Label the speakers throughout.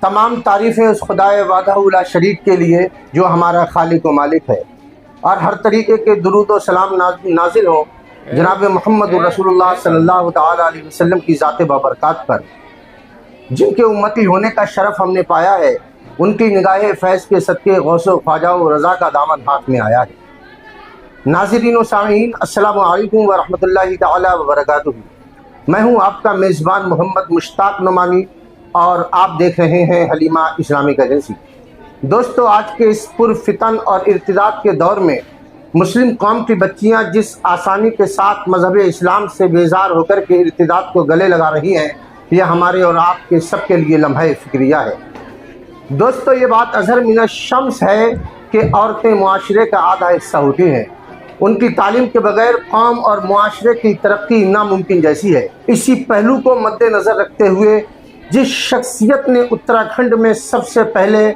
Speaker 1: تمام تعریفیں اس خدائے وحدہ لا شریک کے لیے جو ہمارا خالق و مالک ہے، اور ہر طریقے کے درود و سلام نازل ہو جناب محمد رسول اللہ صلی اللہ تعالیٰ علیہ وسلم کی ذات بابرکات پر، جن کے امتی ہونے کا شرف ہم نے پایا ہے۔ ان کی نگاہ فیض کے صدقے غوث و خواجہ و رضا کا دامن ہاتھ میں آیا ہے۔ ناظرین و سامعین، السلام علیکم ورحمۃ اللہ تعالیٰ وبرکاتہ۔ میں ہوں آپ کا میزبان محمد مشتاق نعمانی، اور آپ دیکھ رہے ہیں حلیمہ اسلامک ایجنسی۔ دوستو، آج کے اس پرفتن اور ارتداد کے دور میں مسلم قوم کی بچیاں جس آسانی کے ساتھ مذہب اسلام سے بیزار ہو کر کے ارتداد کو گلے لگا رہی ہیں، یہ ہمارے اور آپ کے سب کے لیے لمحہ فکریہ ہے۔ دوستو، یہ بات اظہر من الشمس ہے کہ عورتیں معاشرے کا آدھا حصہ ہوتی ہیں۔ ان کی تعلیم کے بغیر قوم اور معاشرے کی ترقی ناممکن جیسی ہے۔ اسی پہلو کو مد نظر رکھتے ہوئے جس شخصیت نے اتراکھنڈ میں سب سے پہلے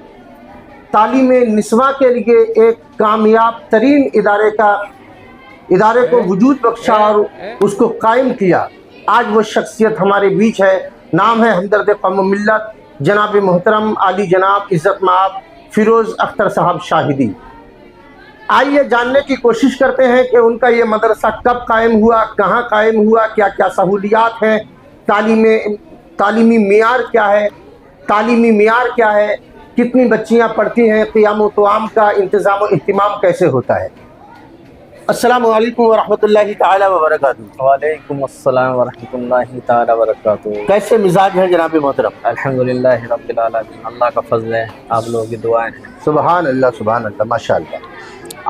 Speaker 1: تعلیم نسواں کے لیے ایک کامیاب ترین ادارے کو وجود بخشا اور اس کو قائم کیا، آج وہ شخصیت ہمارے بیچ ہے۔ نام ہے ہمدرد قوم و ملت جناب محترم علی جناب عزت مآب فیروز اختر صاحب شاہدی۔ آئیے جاننے کی کوشش کرتے ہیں کہ ان کا یہ مدرسہ کب قائم ہوا، کہاں قائم ہوا، کیا کیا سہولیات ہیں، تعلیمی معیار کیا ہے، کتنی بچیاں پڑھتی ہیں، قیام و قوام کا انتظام و اہتمام کیسے ہوتا ہے۔ السلام علیکم ورحمۃ اللہ تعالی وبرکاتہ۔
Speaker 2: وعلیکم السلام ورحمۃ اللہ تعالی وبرکاتہ۔
Speaker 1: کیسے مزاج ہیں جناب محترم؟
Speaker 2: الحمدللہ رب العالمین، اللہ کا فضل ہے، آپ لوگوں کی دعائیں ہیں۔
Speaker 1: سبحان اللہ ماشاء اللہ۔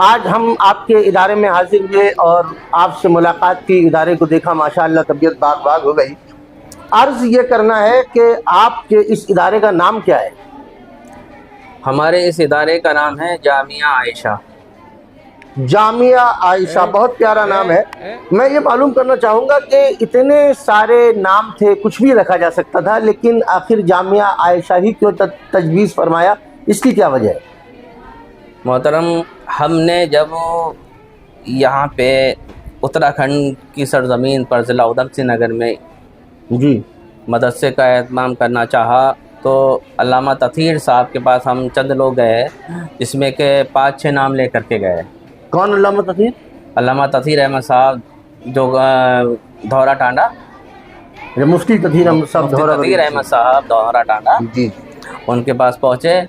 Speaker 1: آج ہم آپ کے ادارے میں حاضر ہوئے اور آپ سے ملاقات کی، ادارے کو دیکھا، ماشاء اللہ طبیعت باغ باغ ہو گئی۔ عرض یہ کرنا ہے کہ آپ کے اس ادارے کا نام کیا ہے؟
Speaker 2: ہمارے اس ادارے کا نام ہے جامعہ عائشہ۔
Speaker 1: جامعہ عائشہ، بہت پیارا نام ہے۔ میں یہ معلوم کرنا چاہوں گا کہ اتنے سارے نام تھے، کچھ بھی رکھا جا سکتا تھا، لیکن آخر جامعہ عائشہ ہی کیوں تجویز فرمایا، اس کی کیا وجہ ہے؟
Speaker 2: محترم، ہم نے جب یہاں پہ اتراکھنڈ کی سرزمین پر ضلع ادھم سنگھ نگر میں
Speaker 1: جی
Speaker 2: مدرسے کا اہتمام کرنا چاہا، تو علامہ تطہیر صاحب کے پاس ہم چند لوگ گئے، جس میں کہ 5-6 نام لے کر کے گئے۔
Speaker 1: کون علامہ تطہیر؟
Speaker 2: علامہ تطہیر احمد صاحب، جو دھورا ٹانڈا،
Speaker 1: مفتی تطہیر احمد صاحب
Speaker 2: تطہیر احمد صاحب دھورا ٹانڈا،
Speaker 1: جی۔
Speaker 2: ان کے پاس پہنچے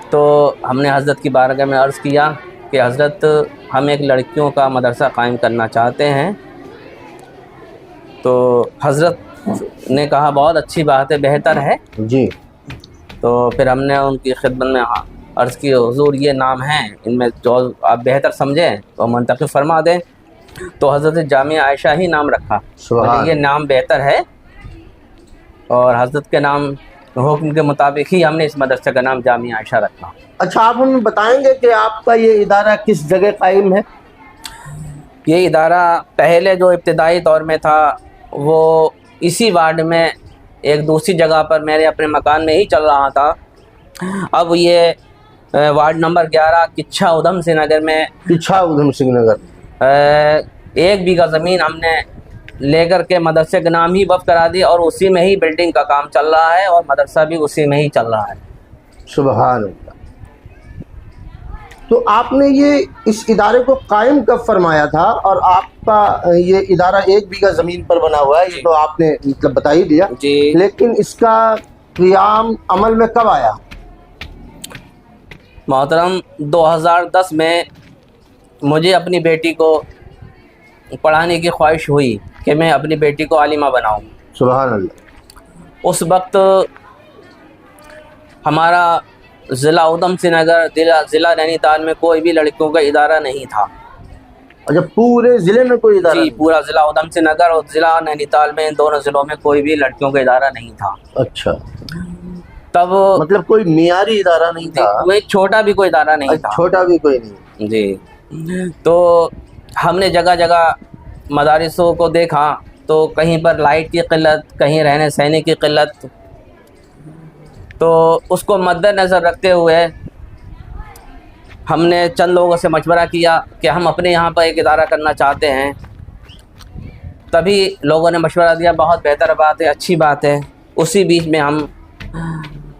Speaker 2: تو ہم نے حضرت کی بارگاہ میں عرض کیا کہ حضرت، ہم ایک لڑکیوں کا مدرسہ قائم کرنا چاہتے ہیں۔ تو حضرت نے کہا بہت اچھی بات ہے، بہتر ہے
Speaker 1: جی۔
Speaker 2: تو پھر ہم نے ان کی خدمت میں عرض کی، حضور یہ نام ہیں، ان میں جو آپ بہتر سمجھیں تو منتخب فرما دیں۔ تو حضرت جامعہ عائشہ ہی نام رکھا، یہ نام بہتر ہے، اور حضرت کے نام حکم کے مطابق ہی ہم نے اس مدرسے کا نام جامعہ عائشہ رکھا۔
Speaker 1: اچھا، آپ ہمیں بتائیں گے کہ آپ کا یہ ادارہ کس جگہ قائم ہے؟
Speaker 2: یہ ادارہ پہلے جو ابتدائی دور میں تھا وہ اسی وارڈ میں ایک دوسری جگہ پر میرے اپنے مکان میں ہی چل رہا تھا۔ اب یہ وارڈ نمبر 11 کچھا ادھم سنگھ نگر میں،
Speaker 1: کچھا ادھم سنگھ نگر،
Speaker 2: 1 بیگھہ زمین ہم نے لے کر کے مدرسے کا نام ہی وقف کرا دی، اور اسی میں ہی بلڈنگ کا کام چل رہا ہے، اور مدرسہ بھی اسی میں ہی چل رہا ہے۔
Speaker 1: سبحان اللہ۔ تو آپ نے یہ اس ادارے کو قائم کب فرمایا تھا؟ اور آپ کا یہ ادارہ 1 بیگھہ زمین پر بنا ہوا ہے، یہ تو آپ نے مطلب بتا ہی دیا،
Speaker 2: جی،
Speaker 1: لیکن اس کا قیام عمل میں کب آیا؟
Speaker 2: محترم، 2010 میں مجھے اپنی بیٹی کو پڑھانے کی خواہش ہوئی کہ میں اپنی بیٹی کو عالمہ بناؤں۔
Speaker 1: سبحان اللہ۔
Speaker 2: اس وقت ہمارا ضلع ادھم سنگھ نگر، ضلع نینی تال میں کوئی بھی لڑکیوں کا ادارہ نہیں تھا۔
Speaker 1: اچھا، پورے ضلع میں کوئی ادارہ؟
Speaker 2: جی، پورا ضلع ادھم سنگھ نگر اور ضلع نینی تال میں، ان دونوں ضلعوں میں کوئی بھی لڑکیوں کا ادارہ نہیں تھا۔
Speaker 1: اچھا،
Speaker 2: تب
Speaker 1: مطلب کوئی معیاری ادارہ نہیں تھا؟
Speaker 2: کوئی چھوٹا بھی کوئی ادارہ نہیں تھا۔
Speaker 1: چھوٹا بھی کوئی نہیں؟
Speaker 2: جی۔ تو ہم نے جگہ جگہ مدارسوں کو دیکھا تو کہیں پر لائٹ کی قلت، کہیں رہنے سہنے کی قلت، تو اس کو مد نظر رکھتے ہوئے ہم نے چند لوگوں سے مشورہ کیا کہ ہم اپنے یہاں پر ایک ادارہ کرنا چاہتے ہیں۔ تبھی لوگوں نے مشورہ دیا، بہت بہتر بات ہے، اچھی بات ہے۔ اسی بیچ میں ہم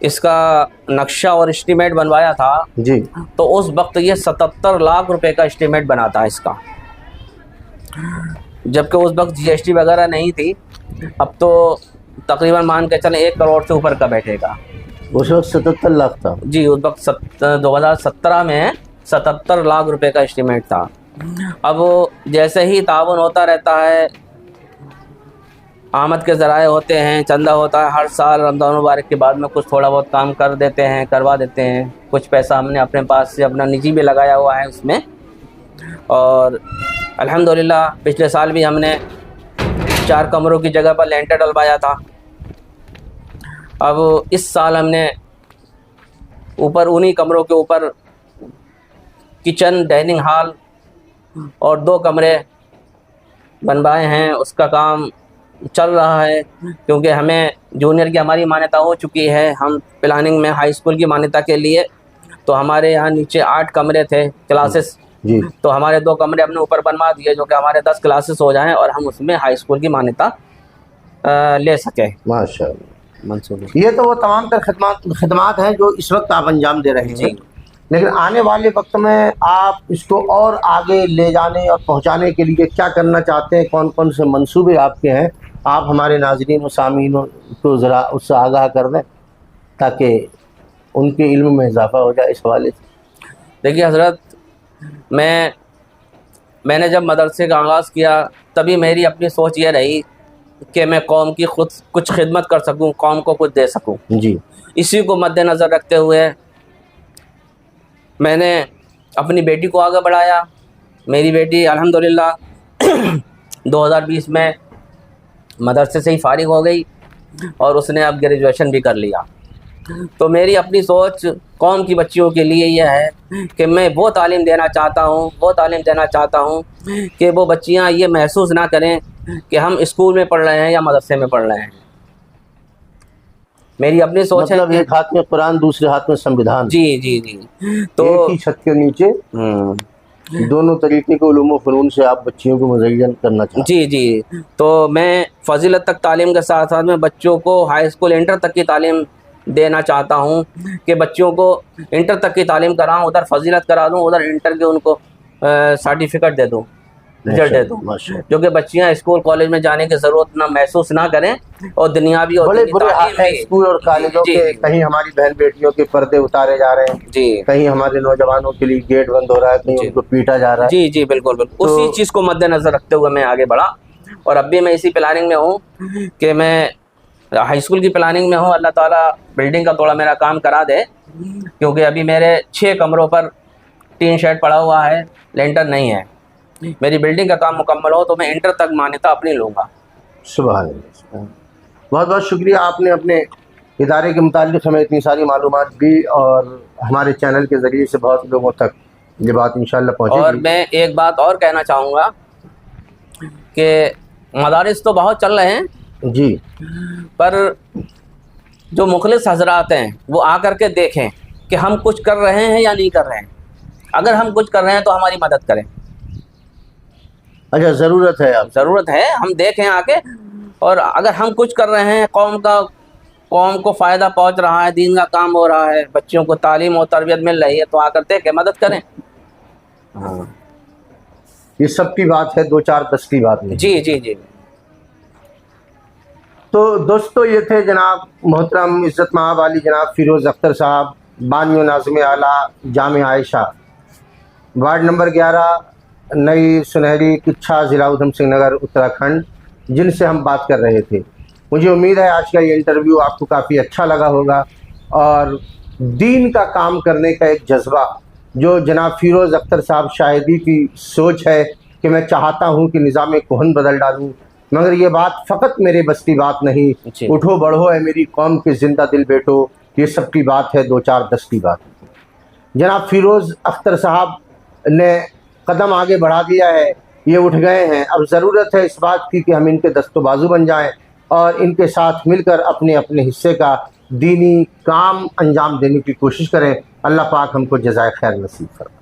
Speaker 2: اس کا نقشہ اور اسٹیمیٹ بنوایا تھا
Speaker 1: جی
Speaker 2: تو اس وقت یہ 77 لاکھ روپے کا اسٹیمیٹ بنا تھا اس کا، جبکہ اس وقت جی ایس ٹی وغیرہ نہیں تھی. اب تو تقریباً مان کے چلیں 1 کروڑ سے اوپر کا بیٹھے گا.
Speaker 1: اس وقت 77 لاکھ تھا.
Speaker 2: جی اس وقت 2017 میں 77 لاکھ روپے کا اسٹیمیٹ تھا. اب جیسے ہی تعاون ہوتا رہتا ہے، آمد کے ذرائع ہوتے ہیں، چندہ ہوتا ہے، ہر سال رمضان مبارک کے بعد میں کچھ تھوڑا بہت کام کر دیتے ہیں، کروا دیتے ہیں. کچھ پیسہ ہم نے اپنے پاس سے اپنا نجی بھی لگایا ہوا ہے اس میں. اور الحمدللہ پچھلے سال بھی ہم نے 4 کمروں کی جگہ پر لینٹر ڈلوایا تھا. اب اس سال ہم نے اوپر انہی کمروں کے اوپر کچن، ڈائننگ ہال اور 2 کمرے بنوائے ہیں. اس کا کام چل رہا ہے کیونکہ ہمیں جونیئر کی ہماری مانیتا ہو چکی ہے. ہم پلاننگ میں ہائی اسکول کی مانیتا کے لیے، تو ہمارے یہاں نیچے 8 کمرے تھے کلاسز،
Speaker 1: جی
Speaker 2: تو ہمارے 2 کمرے ہم نے اوپر بنوا دیے جو کہ ہمارے 10 کلاسز ہو جائیں اور ہم اس میں ہائی اسکول کی مانیتا لے سکیں.
Speaker 1: ماشاء اللہ.
Speaker 2: منصوبے
Speaker 1: یہ تو وہ تمام تر خدمات ہیں جو اس وقت آپ انجام دے رہے ہیں.
Speaker 2: جی.
Speaker 1: لیکن آنے والے وقت میں آپ اس کو اور آگے لے جانے اور پہنچانے کے لیے کیا کرنا چاہتے ہیں؟ کون کون سے منصوبے آپ کے ہیں؟ آپ ہمارے ناظرین و سامعین کو ذرا اس سے آگاہ کر دیں تاکہ ان کے علم میں اضافہ ہو جائے اس حوالے سے.
Speaker 2: دیکھیے حضرت، میں نے جب مدرسے کا آغاز کیا تبھی میری اپنی سوچ یہ رہی کہ میں قوم کی خود کچھ خدمت کر سکوں، قوم کو کچھ دے سکوں.
Speaker 1: جی.
Speaker 2: اسی کو مد نظر رکھتے ہوئے میں نے اپنی بیٹی کو آگے بڑھایا. میری بیٹی الحمدللہ 2020 میں مدرسے سے ہی فارغ ہو گئی اور اس نے اب گریجویشن بھی کر لیا. تو میری اپنی سوچ قوم کی بچیوں کے لیے یہ ہے کہ میں وہ تعلیم دینا چاہتا ہوں کہ وہ بچیاں یہ محسوس نہ کریں کہ ہم اسکول میں پڑھ رہے ہیں یا مدرسے میں پڑھ رہے ہیں. میری اپنی سوچ
Speaker 1: مطلب
Speaker 2: ہے
Speaker 1: ایک ہاتھ میں قرآن، دوسرے ہاتھ میں سنویدھان.
Speaker 2: جی جی جی. تو
Speaker 1: ایک ہی چھت کے نیچے دونوں طریقے کے علوم و فنون سے آپ بچیوں کو مزین کرنا چاہتے ہیں.
Speaker 2: جی جی. تو میں فضیلت تک تعلیم کے ساتھ ساتھ میں بچوں کو ہائی اسکول انٹر تک کی تعلیم دینا چاہتا ہوں کہ بچوں کو انٹر تک کی تعلیم کراؤں، ادھر فضیلت کرا دوں، ادھر انٹر کے ان کو سرٹیفکیٹ دے دوں، رزلٹ دے دوں، جو کہ بچیاں اسکول کالج میں جانے کی ضرورت نہ محسوس نہ کریں اور دنیاوی اور
Speaker 1: بڑے برے حال ہیں اسکول اور کالجوں کے. کہیں ہماری بہن بیٹیوں کے پردے اتارے جا رہے ہیں،
Speaker 2: جی،
Speaker 1: کہیں ہمارے نوجوانوں کے لیے گیٹ بند ہو رہا ہے، کہیں ان کو پیٹا جا رہا ہے.
Speaker 2: جی جی بالکل بالکل. اسی چیز کو مد نظر رکھتے ہوئے میں آگے بڑھا اور اب بھی میں اسی پلاننگ میں ہوں کہ میں ہائی اسکول کی پلاننگ میں ہوں. اللہ تعالیٰ بلڈنگ کا تھوڑا میرا کام کرا دے کیونکہ ابھی میرے 6 کمروں پر ٹین شیڈ پڑا ہوا ہے، لینٹر نہیں ہے. میری بلڈنگ کا کام مکمل ہو تو میں انٹر تک مانیتا اپنی لوں گا.
Speaker 1: سبحان اللہ. بہت بہت شکریہ، آپ نے اپنے ادارے کے متعلق ہمیں اتنی ساری معلومات دی اور ہمارے چینل کے ذریعے سے بہت لوگوں تک یہ بات انشاءاللہ پہنچے گی.
Speaker 2: اور میں ایک بات اور کہنا چاہوں گا کہ مدارس تو بہت چل رہے ہیں
Speaker 1: جی،
Speaker 2: پر جو مخلص حضرات ہیں وہ آ کر کے دیکھیں کہ ہم کچھ کر رہے ہیں یا نہیں کر رہے ہیں. اگر ہم کچھ کر رہے ہیں تو ہماری مدد کریں.
Speaker 1: اچھا، ضرورت ہے،
Speaker 2: ضرورت ہے ہم دیکھیں آ کے. اور اگر ہم کچھ کر رہے ہیں، قوم کو فائدہ پہنچ رہا ہے، دین کا کام ہو رہا ہے، بچوں کو تعلیم و تربیت مل رہی ہے، تو آ کر دیکھیں، مدد کریں.
Speaker 1: یہ سب کی بات ہے، 2 4 10 کی بات نہیں.
Speaker 2: جی جی جی.
Speaker 1: تو دوستو، یہ تھے جناب محترم عزت مآب علی جناب فیروز اختر صاحب، بانی و ناظم اعلیٰ جامع عائشہ، وارڈ نمبر 11، نئی سنہری کچھا، ضلع ادھم سنگھ نگر، اتراکھنڈ، جن سے ہم بات کر رہے تھے. مجھے امید ہے آج کا یہ انٹرویو آپ کو کافی اچھا لگا ہوگا اور دین کا کام کرنے کا ایک جذبہ جو جناب فیروز اختر صاحب شاہدی کی سوچ ہے کہ میں چاہتا ہوں کہ نظام کہن بدل ڈالوں، مگر یہ بات فقط میرے بس کی بات نہیں. اٹھو بڑھو اے میری قوم کے زندہ دل بیٹو، یہ سب کی بات ہے، 2 4 10 کی بات. جناب فیروز اختر صاحب نے قدم آگے بڑھا دیا ہے، یہ اٹھ گئے ہیں. اب ضرورت ہے اس بات کی کہ ہم ان کے دست و بازو بن جائیں اور ان کے ساتھ مل کر اپنے اپنے حصے کا دینی کام انجام دینے کی کوشش کریں. اللہ پاک ہم کو جزائے خیر نصیب فرمائے.